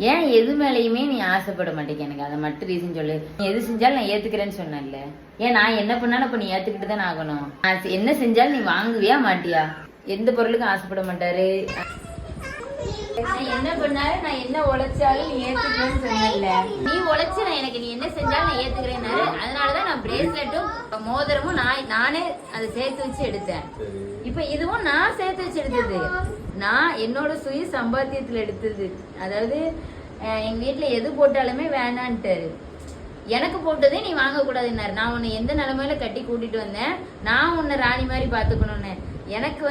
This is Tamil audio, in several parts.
ஏன் எது மேலேயுமே நீ ஆசைப்பட மாட்டேங்க? எனக்கு அதை மட்டும் ரீசன் சொல்லு. நீ எது செஞ்சாலும் நான் ஏத்துக்கிறேன்னு சொன்னேன்ல. ஏன் நான் என்ன பண்ணாலும் அப்ப நீ ஏத்துக்கிட்டு தானே ஆகணும். நான் என்ன செஞ்சாலும் நீ வாங்குவியா மாட்டியா? எந்த பொருளுக்கும் ஆசைப்பட மாட்டாரு. நான் என்ன பண்ணாலும் நான் என்ன உழைச்சாலும் நீ ஏத்துக்கிறேன்னு சொன்னல. நீ உழைச்சு நான் எனக்கு நீ என்ன செஞ்சாலும் நான் ஏத்துக்கிறேன்னாரு. அதனாலதான் நான் பிரேஸ்லெட்டும் மோதிரமும் நானே அதை சேர்த்து வச்சு எடுத்தேன். இப்ப இதுவும் நான் சேர்த்து வச்சு எடுத்தது. நான் என்னோட சுய சம்பாத்தியத்துல எடுத்தது. அதாவது எங்க வீட்டுல எது போட்டாலுமே வேணான்ட்டாரு. எனக்கு போட்டதே நீ வாங்க கூடாதுன்னாரு. நான் உன்னை எந்த நிலைமையில கட்டி கூட்டிட்டு வந்தேன், நான் உன்னை ராணி மாதிரி பாத்துக்கணும்னு. எனக்கு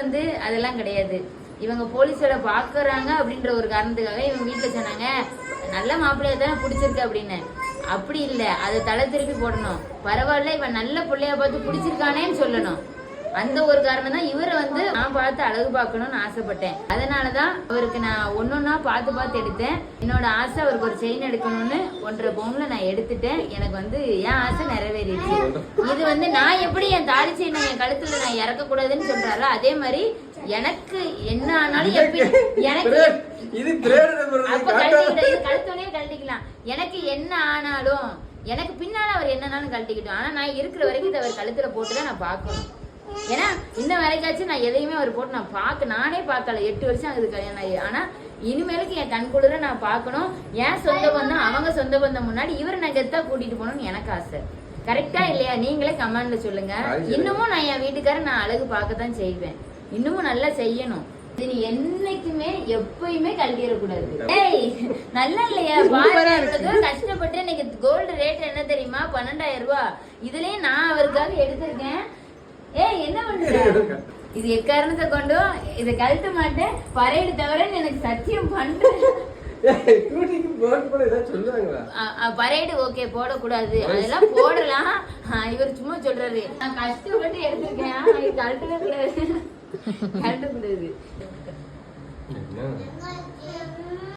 அதெல்லாம் கிடையாது. இவங்க போலீஸோட பாக்குறாங்க அப்படின்ற ஒரு காரணத்துக்காக இவங்க வீட்டுல சொன்னாங்க நல்ல மாப்பிள்ளைய தானே பிடிச்சிருக்கு அப்படின்னு. அப்படி இல்ல, அதை தலை திருப்பி போடணும். பரவாயில்ல, இவன் நல்ல பிள்ளைய பார்த்து பிடிச்சிருக்கானேன்னு சொல்லணும். அந்த ஒரு காரணம் தான் இவரை நான் பார்த்து அழகு பார்க்கணும்னு ஆசைப்பட்டேன். அதனாலதான் அவருக்கு நான் ஒன்னொன்னா பார்த்து எடுத்தேன். என்னோட ஆசை அவருக்கு ஒரு செயின் எடுக்கணும்னு 1.5 பவுன்ல நான் எடுத்துட்டேன். எனக்கு என் ஆசை நிறைவேறிடுச்சு. இது நான் எப்படி என் தாலி செயினை என் கழுத்துல நான் இறக்க கூடாதுன்னு சொல்றாரோ அதே மாதிரி எனக்கு என்ன ஆனாலும் எனக்கு அப்ப கழுத்தோடனே கழட்டிக்கலாம். எனக்கு என்ன ஆனாலும் எனக்கு பின்னால அவர் என்னன்னாலும் கழட்டிக்கிட்டோம். ஆனா நான் இருக்கிற வரைக்கும் இதை அவர் கழுத்துல போட்டுதான் நான் பார்க்கணும். ஏன்னா இந்த வேலைக்காச்சும் நான் எதையுமே அவர் போட்டு நான் நானே பார்க்கல. 8 வருஷம் ஆகுது கல்யாணம் ஆகி. ஆனா இனிமேலுக்கு என் கண் குளிர நான் பார்க்கணும். ஏன் சொந்த பந்தம் அவங்க சொந்த பந்தம் முன்னாடி இவரை நான் கெத்தா கூட்டிட்டு போகணும்னு எனக்கு ஆசை. கரெக்டா இல்லையா? நீங்களே கமெண்ட்ல சொல்லுங்க. இன்னமும் நான் என் வீட்டுக்காரர் நான் அழகு பார்க்கத்தான் செய்வேன். இன்னமும் நல்லா செய்யணும். இது நீ என்னைக்குமே எப்பயுமே கழட்டிடக்கூடாது. ஏய் நல்லா இல்லையா? கஷ்டப்பட்டு இன்னைக்கு கோல்டு ரேட் என்ன தெரியுமா? 12,000 ரூபாய். இதுலயே நான் அவருக்காக எடுத்திருக்கேன். ஏய் என்ன பண்ற? இது எக்காரணத்தை கொண்டும் இதை கழட்ட மாட்டேன். பரையடு தவிர எனக்கு சத்தியம் பண்றேன். பரையடு ஓகே போடக்கூடாது, அதெல்லாம் போடலாம். இவர் சும்மா சொல்றாரு நான் கஷ்டப்பட்டு எடுத்திருக்கேன், கழட்டவே கூடாது. கழட்டக்கூடாது.